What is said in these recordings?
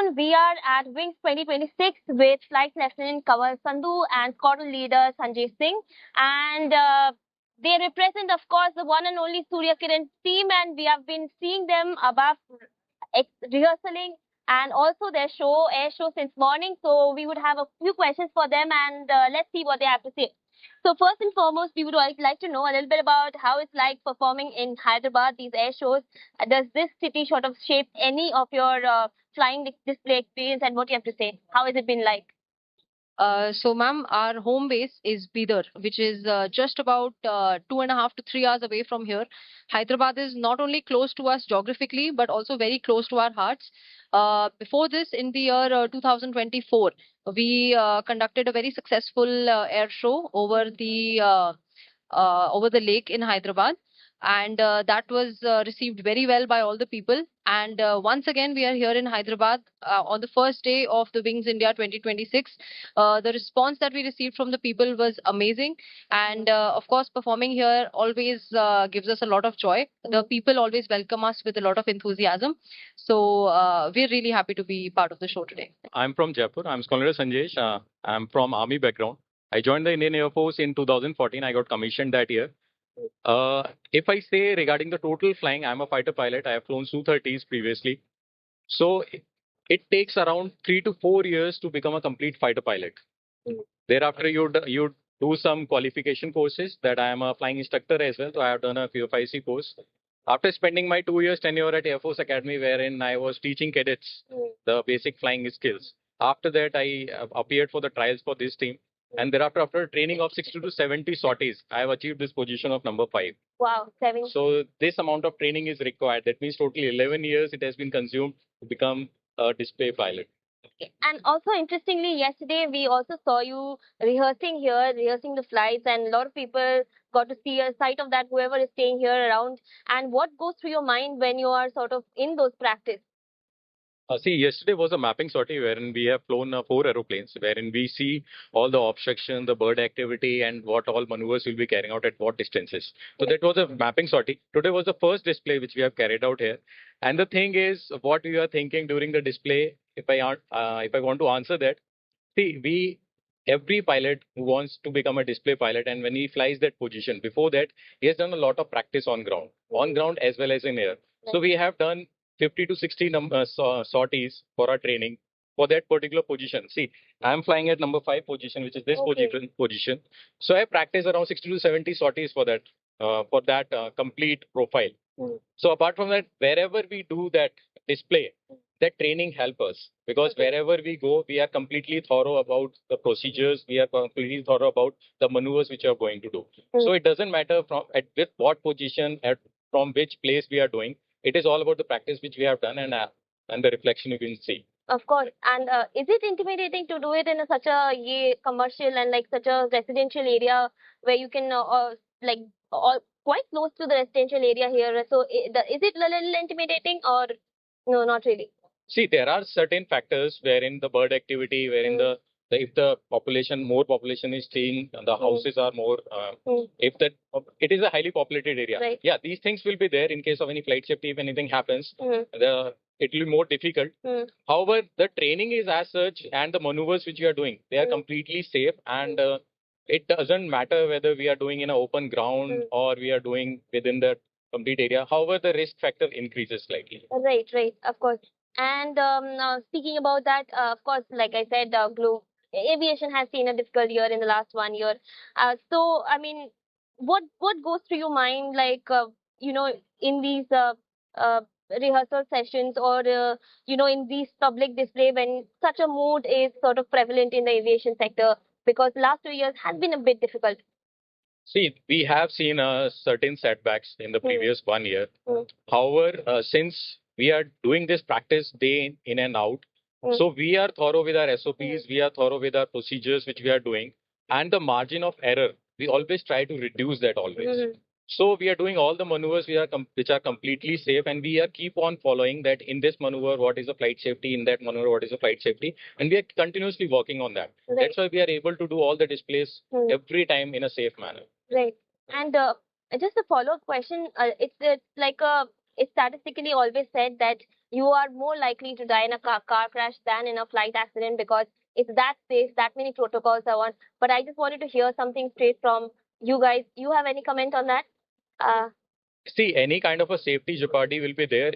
afternoon. We are at Wings 2026 with Flight Lieutenant Kanwal Sandhu and Squadron Leader Sanjesh Singh. And they represent, of course, the one and only Surya Kiran team. And we have been seeing them above rehearsing and also their air show since morning. So we would have a few questions for them, and let's see what they have to say. So first and foremost, we would like to know a little bit about how it's like performing in Hyderabad, these air shows. Does this city sort of shape any of your flying display experience, and what you have to say? How has it been like? So, ma'am, our home base is Bidar, which is just about 2.5 to 3 hours away from here. Hyderabad is not only close to us geographically, but also very close to our hearts. Before this, in the year 2024, we conducted a very successful air show over the lake in Hyderabad, and that was received very well by all the people. And once again, we are here in Hyderabad on the first day of the Wings India 2026. The response that we received from the people was amazing, and of course, performing here always gives us a lot of joy. The people always welcome us with a lot of enthusiasm. So we're really happy to be part of the show today. I'm from Jaipur. I'm Squadron Leader Sanjesh. I'm from Army background. I joined the Indian Air Force in 2014. I got commissioned that year. If I say regarding the total flying, I'm a fighter pilot. I have flown Su-30s previously. So it takes around 3 to 4 years to become a complete fighter pilot. Thereafter, you do some qualification courses that I am a flying instructor as well. So I have done a QFIC course. After spending my 2 years tenure at Air Force Academy, wherein I was teaching cadets the basic flying skills. After that, I appeared for the trials for this team. And thereafter, after training of 60 to 70 sorties, I have achieved this position of number 5. Wow, 7. So this amount of training is required. That means totally 11 years it has been consumed to become a display pilot. And also, interestingly, yesterday we also saw you rehearsing here, rehearsing the flights, and a lot of people got to see a sight of that, whoever is staying here around. And what goes through your mind when you are sort of in those practice? See, yesterday was a mapping sortie wherein we have flown 4 aeroplanes, wherein we see all the obstruction, the bird activity, and what all maneuvers will be carrying out at what distances. So that was a mapping sortie. Today was the first display which we have carried out here. And the thing is, what we are thinking during the display, if I want to answer that, see, every pilot who wants to become a display pilot, and when he flies that position, before that, he has done a lot of practice on ground as well as in air. So we have done 50 to 60 sorties for our training for that particular position. See, I'm flying at number 5 position, which is this position. So I practice around 60 to 70 sorties for that complete profile. So apart from that, wherever we do that display, that training help us, because wherever we go, we are completely thorough about the procedures. We are completely thorough about the maneuvers which we are going to do. So it doesn't matter with what position, from which place we are doing. It is all about the practice which we have done and the reflection you can see. Of course. And is it intimidating to do it in such a commercial and like such a residential area where you can quite close to the residential area here? So is it a little intimidating, or no, not really? See, there are certain factors wherein the bird activity, wherein if the more population is staying, the houses are more. It is a highly populated area. Right. Yeah, these things will be there in case of any flight safety. If anything happens, it will be more difficult. However, the training is as such, and the maneuvers which we are doing, they are completely safe, and it doesn't matter whether we are doing in an open ground or we are doing within the complete area. However, the risk factor increases slightly. Right, of course. And speaking about that, of course, like I said, aviation has seen a difficult year in the last 1 year. So, I mean, what goes through your mind, like in these rehearsal sessions, or in these public display, when such a mood is sort of prevalent in the aviation sector, because last 2 years has been a bit difficult. See, we have seen certain setbacks in the previous 1 year. However, since we are doing this practice day in and out, so we are thorough with our SOPs, we are thorough with our procedures which we are doing, and the margin of error, we always try to reduce that always. So we are doing all the maneuvers which are completely safe, and we are keep on following that in this maneuver, what is the flight safety, in that maneuver, what is the flight safety, and we are continuously working on that. Right. That's why we are able to do all the displays every time in a safe manner. Right. And just a follow-up question. It's like it's statistically always said that you are more likely to die in a car crash than in a flight accident because it's that safe, that many protocols are on. But I just wanted to hear something straight from you guys. You have any comment on that? See, any kind of a safety jeopardy will be there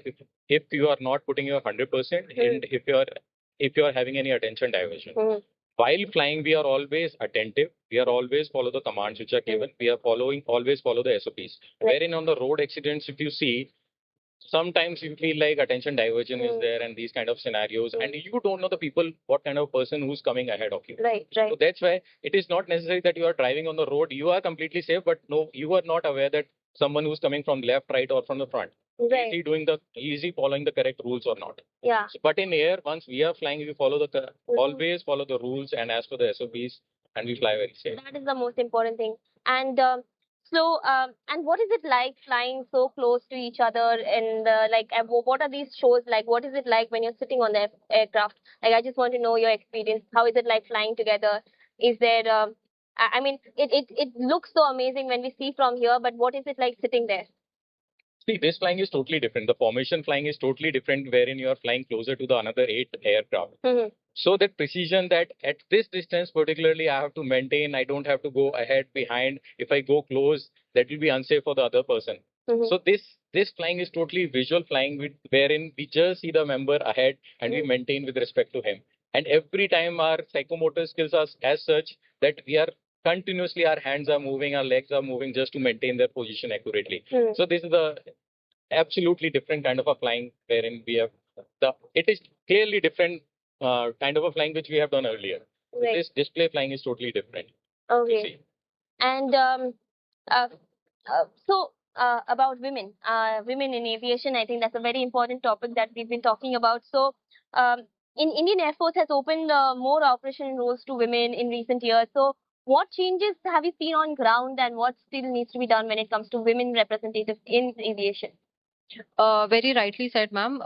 if you are not putting your 100% and if you are having any attention diversion. While flying, we are always attentive. We are always follow the commands which are given. We are always follow the SOPs. Wherein on the road accidents, if you see, sometimes you feel like attention diversion is there and these kind of scenarios, and you don't know the people, what kind of person who's coming ahead of you. Right. So that's why it is not necessary that you are driving on the road. You are completely safe, but no, you are not aware that someone who's coming from left, right, or from the front. Right. Is he following the correct rules or not? Yeah. So, but in air, once we are flying, we follow always follow the rules and as per the SOPs, and we fly very safe. That is the most important thing. And and what is it like flying so close to each other? And what are these shows like? What is it like when you're sitting on the aircraft? Like, I just want to know your experience. How is it like flying together? Is there, I mean, it looks so amazing when we see from here, but what is it like sitting there? See, this flying is totally different. The formation flying is totally different, wherein you are flying closer to the another 8 aircraft. So that precision that at this distance particularly I have to maintain, I don't have to go ahead, behind. If I go close, that will be unsafe for the other person. So this flying is totally visual flying, wherein we just see the member ahead and we maintain with respect to him. And every time our psychomotor skills are as such that we are continuously, our hands are moving, our legs are moving just to maintain their position accurately. So this is the absolutely different kind of a flying wherein we have it is clearly different kind of a flying which we have done earlier. Right. This display flying is totally different. Okay. And uh, about women in aviation, I think that's a very important topic that we've been talking about. So, in Indian Air Force has opened more operation roles to women in recent years. So, what changes have you seen on ground, and what still needs to be done when it comes to women representatives in aviation? Very rightly said, ma'am.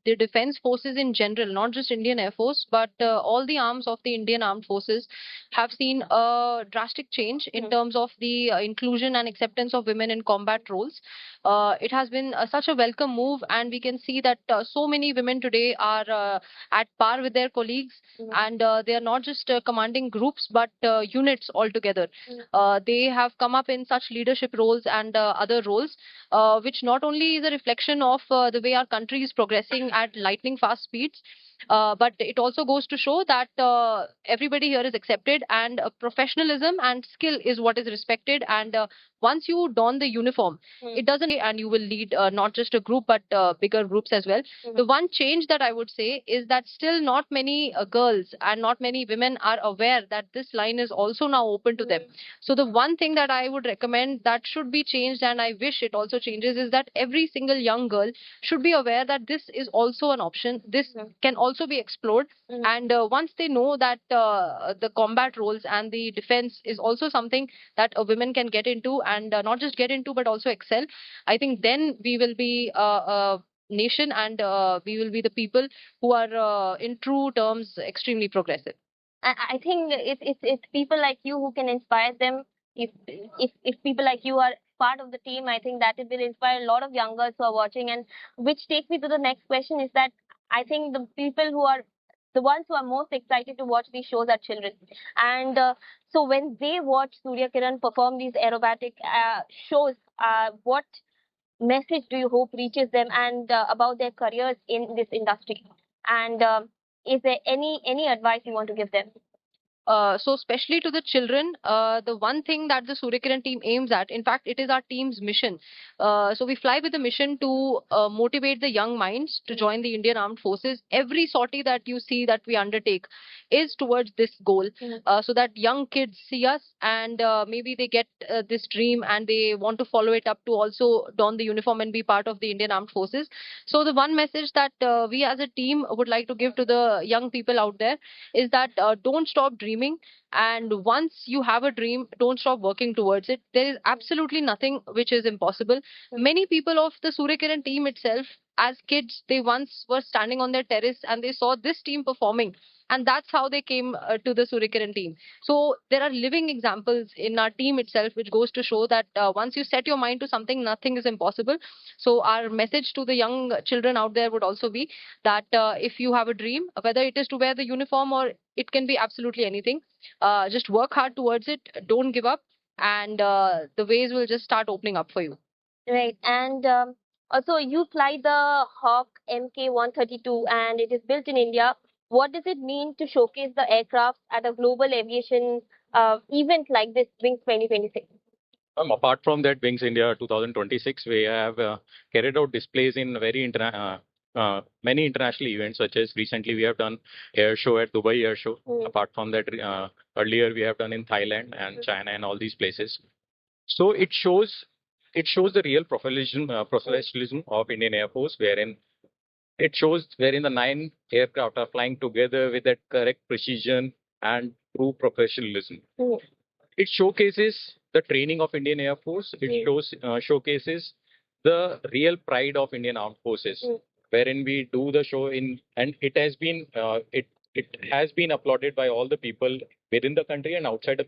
The defense forces in general, not just Indian Air Force, but all the arms of the Indian Armed Forces have seen a drastic change in terms of the inclusion and acceptance of women in combat roles. It has been such a welcome move, and we can see that so many women today are at par with their colleagues, and they are not just commanding groups but units altogether. They have come up in such leadership roles and other roles, which not only is a reflection of the way our country is progressing at lightning fast speeds, but it also goes to show that everybody here is accepted, and professionalism and skill is what is respected. And once you don the uniform, it doesn't, and you will lead not just a group but bigger groups as well. The one change that I would say is that still not many girls and not many women are aware that this line is also now open to them. So the one thing that I would recommend that should be changed, and I wish it also changes, is that every single young girl should be aware that this is also an option. This can also be explored. And once they know that the combat roles and the defense is also something that a women can get into, and not just get into but also excel, I think then we will be a nation, and we will be the people who are in true terms extremely progressive. I think it's people like you who can inspire them. If people like you are part of the team, I think that it will inspire a lot of young girls who are watching. And which takes me to the next question, is that I think the people who are the ones who are most excited to watch these shows are children. And so when they watch Surya Kiran perform these aerobatic shows, what message do you hope reaches them, and about their careers in this industry? And is there any advice you want to give them? So especially to the children, the one thing that the Surya Kiran team aims at, in fact, it is our team's mission. So we fly with a mission to motivate the young minds to join the Indian Armed Forces. Every sortie that you see that we undertake is towards this goal, so that young kids see us, and maybe they get this dream and they want to follow it up to also don the uniform and be part of the Indian Armed Forces. So the one message that we as a team would like to give to the young people out there is that don't stop dreaming, and once you have a dream, don't stop working towards it. There is absolutely nothing which is impossible. Many people of the Surya Kiran team itself, as kids, they once were standing on their terrace and they saw this team performing, and that's how they came to the Surya Kiran team. So there are living examples in our team itself, which goes to show that once you set your mind to something, nothing is impossible. So our message to the young children out there would also be that if you have a dream, whether it is to wear the uniform or it can be absolutely anything, just work hard towards it. Don't give up, and the ways will just start opening up for you. Right. And also, you fly the Hawk Mk-132 and it is built in India. What does it mean to showcase the aircraft at a global aviation event like this, Wings 2026? Apart from that, Wings India 2026, we have carried out displays in many international events, such as recently we have done air show at Dubai Air Show. Apart from that, earlier we have done in Thailand and China and all these places. So it shows the real professionalism of Indian Air Force, wherein the 9 aircraft are flying together with that correct precision and true professionalism. It showcases the training of Indian Air Force. It showcases the real pride of Indian Armed Forces, wherein we do the show and it has been applauded by all the people within the country and outside the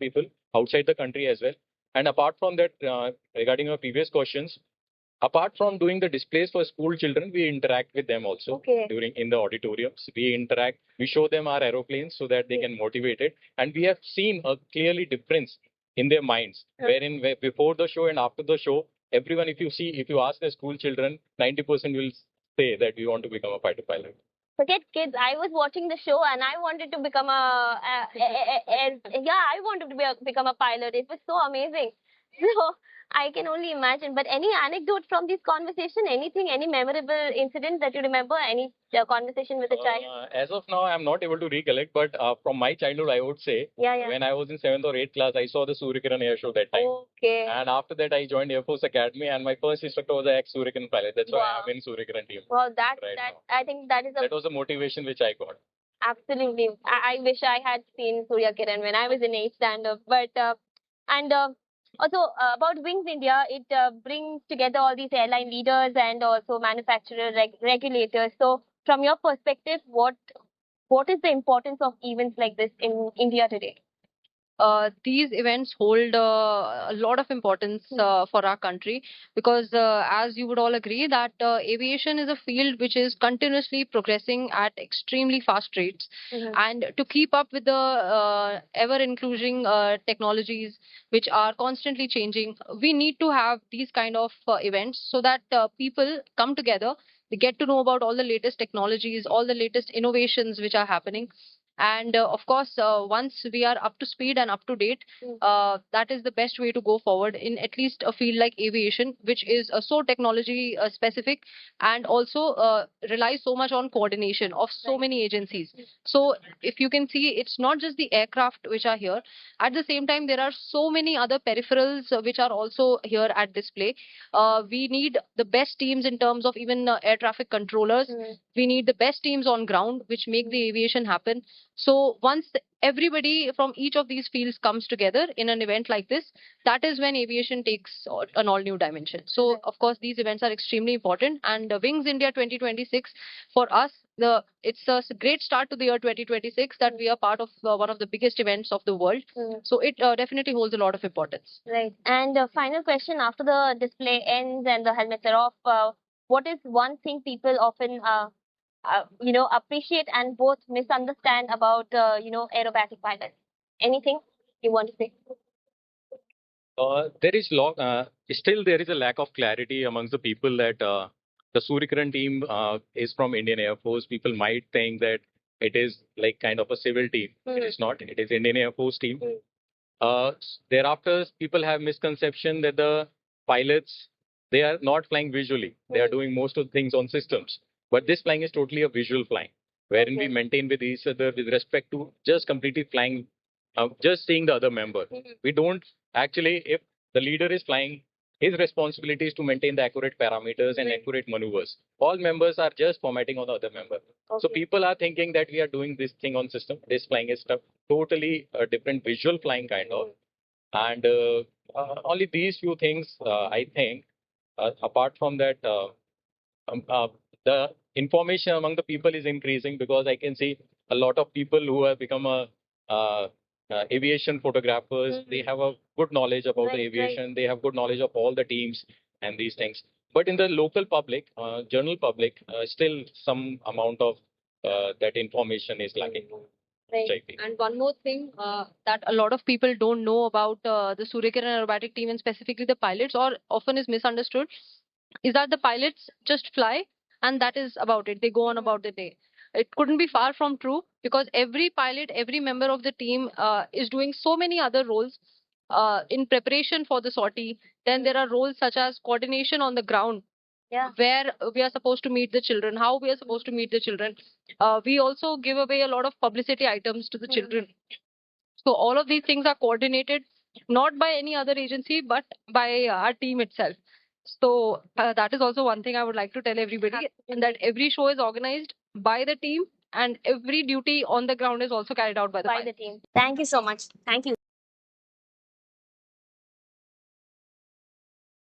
country as well. And apart from that, regarding your previous questions, apart from doing the displays for school children, we interact with them also. During in the auditoriums. We interact, we show them our aeroplanes so that they can motivate it. And we have seen a clearly difference in their minds, wherein before the show and after the show, everyone, if you ask the school children, 90% will say that we want to become a fighter pilot. Forget kids. I was watching the show and I wanted to become I wanted to become a pilot. It was so amazing. So I can only imagine. But any anecdote from this conversation? Anything? Any memorable incident that you remember? Any conversation with a child? As of now, I'm not able to recollect, but from my childhood, I would say, when I was in 7th or 8th class, I saw the Surya Kiran Air Show that time. Okay. And after that, I joined Air Force Academy, and my first instructor was an ex-Surya Kiran pilot. That's why I'm in Surya Kiran team. Well, right now. I think that is That was the motivation which I got. absolutely. I wish I had seen Surya Kiran when I was in 8th standard. But also about Wings India, it brings together all these airline leaders and also manufacturer regulators. So from your perspective, what is the importance of events like this in India today? These events hold a lot of importance for our country, because as you would all agree that aviation is a field which is continuously progressing at extremely fast rates. And to keep up with the ever increasing technologies which are constantly changing, we need to have these kind of events so that people come together, they get to know about all the latest technologies, all the latest innovations which are happening. And of course, once we are up to speed and up to date, that is the best way to go forward in at least a field like aviation, which is so technology specific, and also relies so much on coordination of so many agencies. So if you can see, it's not just the aircraft which are here. At the same time, there are so many other peripherals which are also here at display. We need the best teams in terms of even air traffic controllers. We need the best teams on ground, which make the aviation happen. So once everybody from each of these fields comes together in an event like this, that is when aviation takes an all new dimension. So of course, these events are extremely important. And Wings India 2026, for us, it's a great start to the year 2026 that we are part of one of the biggest events of the world. So it definitely holds a lot of importance. Right. And final question: after the display ends and the helmets are off, what is one thing people often appreciate and both misunderstand about aerobatic pilots? Anything you want to say? Still there is a lack of clarity amongst the people that the Surya Kiran team is from Indian Air Force. People might think that it is like kind of a civil team. It is not. It is Indian Air Force team. Thereafter, people have misconception that the pilots, they are not flying visually. They are doing most of the things on systems. But this flying is totally a visual flying, wherein we maintain with each other with respect to just completely flying, just seeing the other member. We don't actually, if the leader is flying, his responsibility is to maintain the accurate parameters and accurate maneuvers. All members are just formatting on the other member. So people are thinking that we are doing this thing on system. This flying is totally a different visual flying kind of. And only these few things, I think. Apart from that, the information among the people is increasing, because I can see a lot of people who have become uh, aviation photographers. They have a good knowledge about the aviation. They have good knowledge of all the teams and these things. But in the local public, general public, still some amount of that information is lacking. Right. which I feel. And one more thing that a lot of people don't know about the Surya Kiran Aerobatic Team and specifically the pilots, or often is misunderstood, is that the pilots just fly and that is about it. They go on about the day. It couldn't be far from true because every pilot, every member of the team is doing so many other roles in preparation for the sortie. Then there are roles such as coordination on the ground, where we are supposed to meet the children, how we are supposed to meet the children. We also give away a lot of publicity items to the children. So all of these things are coordinated not by any other agency but by our team itself. So that is also one thing I would like to tell everybody, that every show is organized by the team and every duty on the ground is also carried out by the By the team. Thank you so much. Thank you.